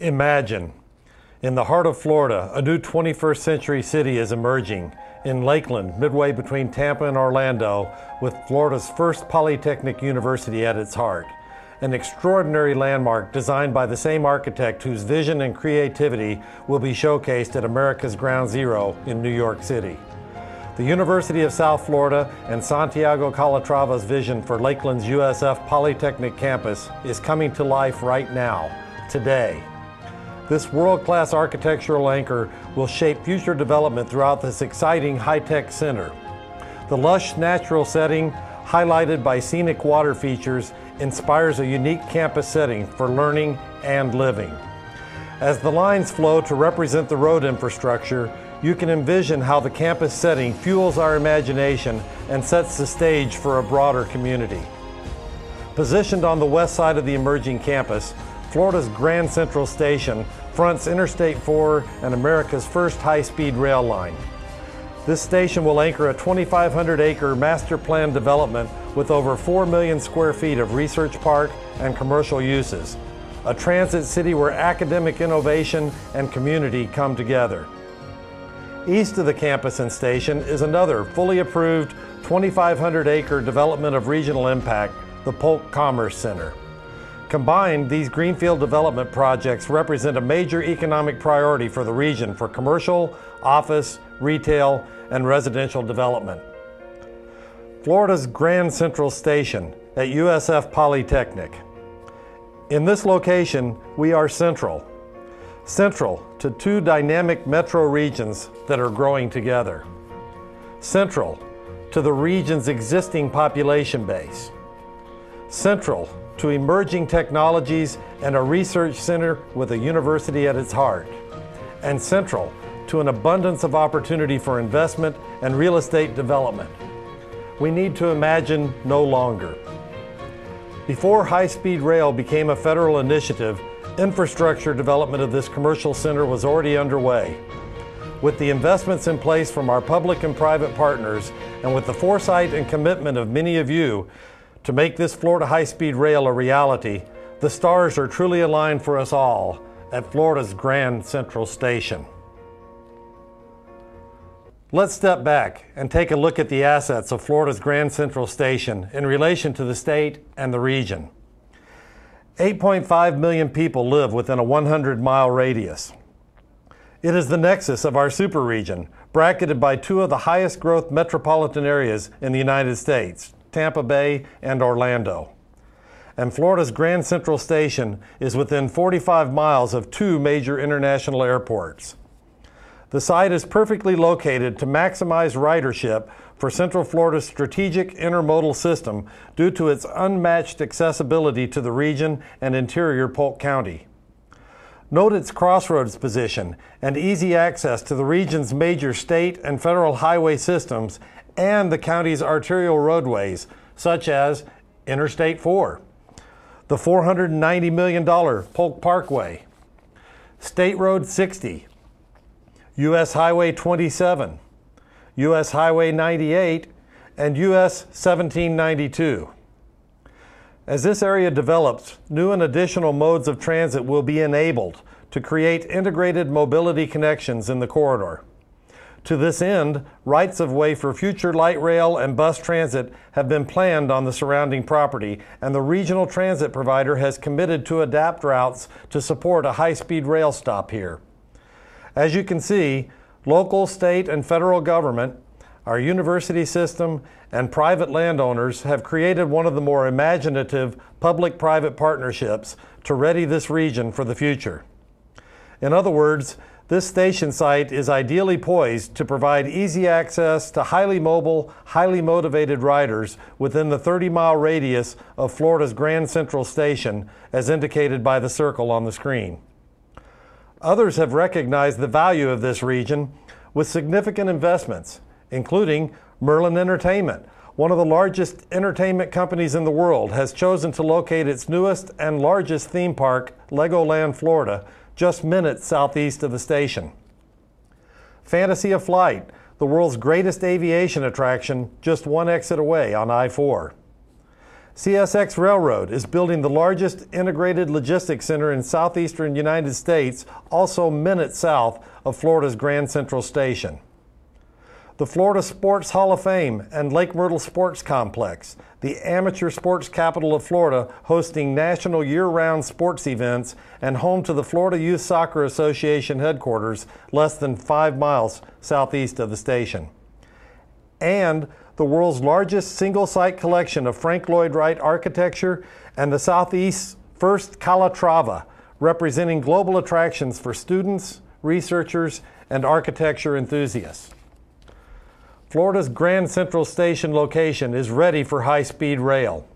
Imagine, in the heart of Florida, a new 21st century city is emerging in Lakeland, midway between Tampa and Orlando, with Florida's first Polytechnic university at its heart. An extraordinary landmark designed by the same architect whose vision and creativity will be showcased at America's Ground Zero in New York City. The University of South Florida and Santiago Calatrava's vision for Lakeland's USF Polytechnic campus is coming to life right now, today. This world-class architectural anchor will shape future development throughout this exciting high-tech center. The lush natural setting, highlighted by scenic water features, inspires a unique campus setting for learning and living. As the lines flow to represent the road infrastructure, you can envision how the campus setting fuels our imagination and sets the stage for a broader community. Positioned on the west side of the emerging campus, Florida's Grand Central Station fronts Interstate 4 and America's first high-speed rail line. This station will anchor a 2,500-acre master plan development with over 4 million square feet of research park and commercial uses, a transit city where academic innovation and community come together. East of the campus and station is another fully approved 2,500-acre development of regional impact, the Polk Commerce Center. Combined, these greenfield development projects represent a major economic priority for the region for commercial, office, retail, and residential development. Florida's Grand Central Station at USF Polytechnic. In this location, we are central to two dynamic metro regions that are growing together. Central to the region's existing population base. Central to emerging technologies and a research center with a university at its heart. And central to an abundance of opportunity for investment and real estate development. We need to imagine no longer. Before high-speed rail became a federal initiative, infrastructure development of this commercial center was already underway. With the investments in place from our public and private partners, and with the foresight and commitment of many of you to make this Florida high-speed rail a reality, the stars are truly aligned for us all at Florida's Grand Central Station. Let's step back and take a look at the assets of Florida's Grand Central Station in relation to the state and the region. 8.5 million people live within a 100-mile radius. It is the nexus of our super region, bracketed by two of the highest growth metropolitan areas in the United States, Tampa Bay and Orlando. And Florida's Grand Central Station is within 45 miles of two major international airports. The site is perfectly located to maximize ridership for Central Florida's strategic intermodal system due to its unmatched accessibility to the region and interior Polk County. Note its crossroads position and easy access to the region's major state and federal highway systems and the county's arterial roadways, such as Interstate 4, the $490 million Polk Parkway, State Road 60, U.S. Highway 27, U.S. Highway 98, and U.S. 1792. As this area develops, new and additional modes of transit will be enabled to create integrated mobility connections in the corridor. To this end, rights-of-way for future light rail and bus transit have been planned on the surrounding property, and the regional transit provider has committed to adapt routes to support a high-speed rail stop here. As you can see, local, state, and federal government, our university system, and private landowners have created one of the more imaginative public-private partnerships to ready this region for the future. In other words, this station site is ideally poised to provide easy access to highly mobile, highly motivated riders within the 30-mile radius of Florida's Grand Central Station, as indicated by the circle on the screen. Others have recognized the value of this region with significant investments, including Merlin Entertainment, one of the largest entertainment companies in the world, has chosen to locate its newest and largest theme park, Legoland, Florida, just minutes southeast of the station. Fantasy of Flight, the world's greatest aviation attraction, just one exit away on I-4. CSX Railroad is building the largest integrated logistics center in southeastern United States, also minutes south of Florida's Grand Central Station. The Florida Sports Hall of Fame and Lake Myrtle Sports Complex, the amateur sports capital of Florida, hosting national year-round sports events and home to the Florida Youth Soccer Association headquarters less than 5 miles southeast of the station. And the world's largest single-site collection of Frank Lloyd Wright architecture and the Southeast's first Calatrava, representing global attractions for students, researchers, and architecture enthusiasts. Florida's Grand Central Station location is ready for high-speed rail.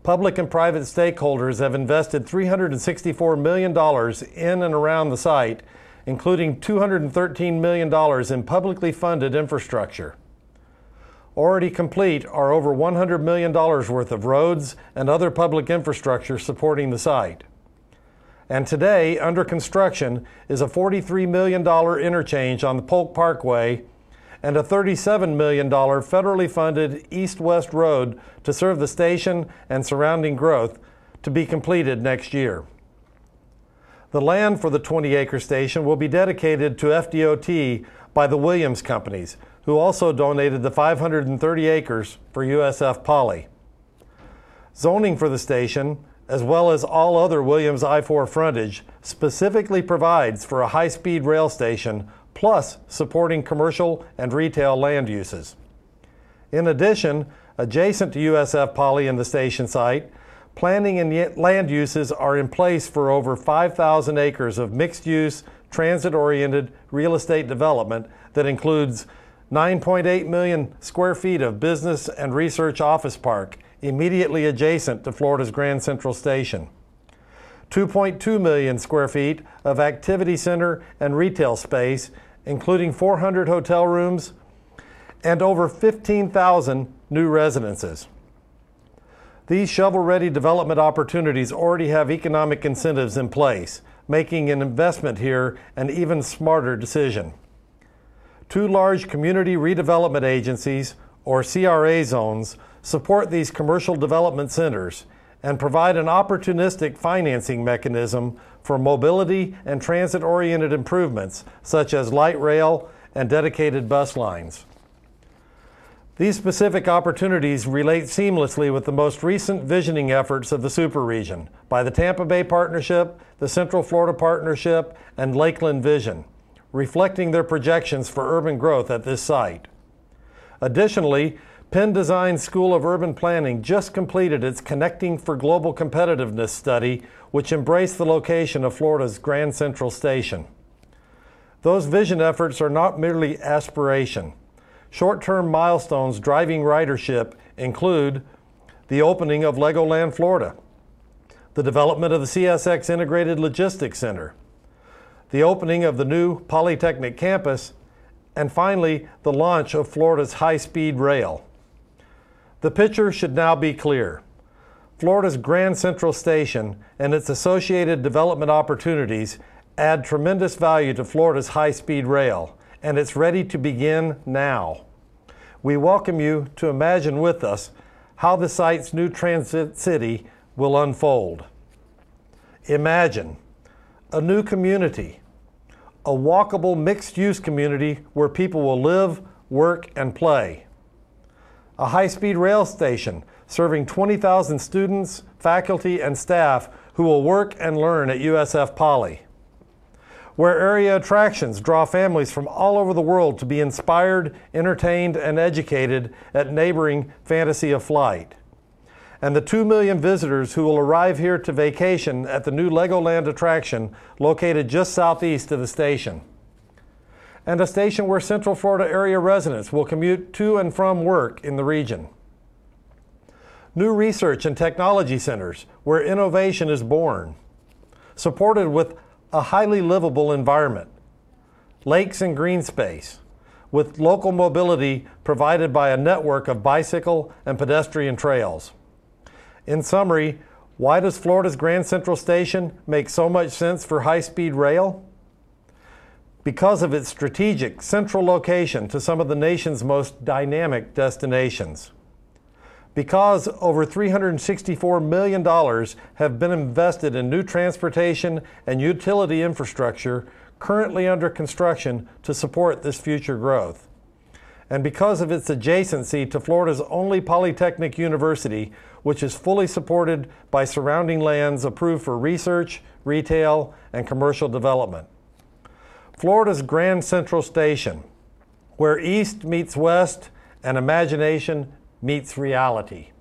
Public and private stakeholders have invested $364 million in and around the site, including $213 million in publicly funded infrastructure. Already complete are over $100 million worth of roads and other public infrastructure supporting the site. And today, under construction, is a $43 million interchange on the Polk Parkway and a $37 million federally funded east-west road to serve the station and surrounding growth to be completed next year. The land for the 20-acre station will be dedicated to FDOT by the Williams Companies, who also donated the 530 acres for USF Poly. Zoning for the station, as well as all other Williams I-4 frontage, specifically provides for a high-speed rail station plus supporting commercial and retail land uses. In addition, adjacent to USF Poly and the station site, planning and land uses are in place for over 5,000 acres of mixed-use, transit-oriented real estate development that includes 9.8 million square feet of business and research office park immediately adjacent to Florida's Grand Central Station, 2.2 million square feet of activity center and retail space, including 400 hotel rooms, and over 15,000 new residences. These shovel-ready development opportunities already have economic incentives in place, making an investment here an even smarter decision. 2 large community redevelopment agencies, or CRA zones, support these commercial development centers and provide an opportunistic financing mechanism for mobility and transit-oriented improvements such as light rail and dedicated bus lines. These specific opportunities relate seamlessly with the most recent visioning efforts of the superregion by the Tampa Bay Partnership, the Central Florida Partnership, and Lakeland Vision, reflecting their projections for urban growth at this site. Additionally, Penn Design School of Urban Planning just completed its Connecting for Global Competitiveness study, which embraced the location of Florida's Grand Central Station. Those vision efforts are not merely aspiration. Short-term milestones driving ridership include the opening of Legoland Florida, the development of the CSX Integrated Logistics Center, the opening of the new Polytechnic campus, and finally, the launch of Florida's high-speed rail. The picture should now be clear. Florida's Grand Central Station and its associated development opportunities add tremendous value to Florida's high-speed rail, and it's ready to begin now. We welcome you to imagine with us how the site's new transit city will unfold. Imagine a new community, a walkable mixed-use community where people will live, work, and play. A high-speed rail station serving 20,000 students, faculty, and staff who will work and learn at USF Poly, where area attractions draw families from all over the world to be inspired, entertained, and educated at neighboring Fantasy of Flight, and the 2 million visitors who will arrive here to vacation at the new Legoland attraction located just southeast of the station, and a station where Central Florida area residents will commute to and from work in the region. New research and technology centers where innovation is born, supported with a highly livable environment, lakes and green space, with local mobility provided by a network of bicycle and pedestrian trails. In summary, why does Florida's Grand Central Station make so much sense for high-speed rail? Because of its strategic central location to some of the nation's most dynamic destinations. Because over $364 million have been invested in new transportation and utility infrastructure currently under construction to support this future growth. And because of its adjacency to Florida's only Polytechnic University, which is fully supported by surrounding lands approved for research, retail, and commercial development. Florida's Grand Central Station, where east meets west and imagination meets reality.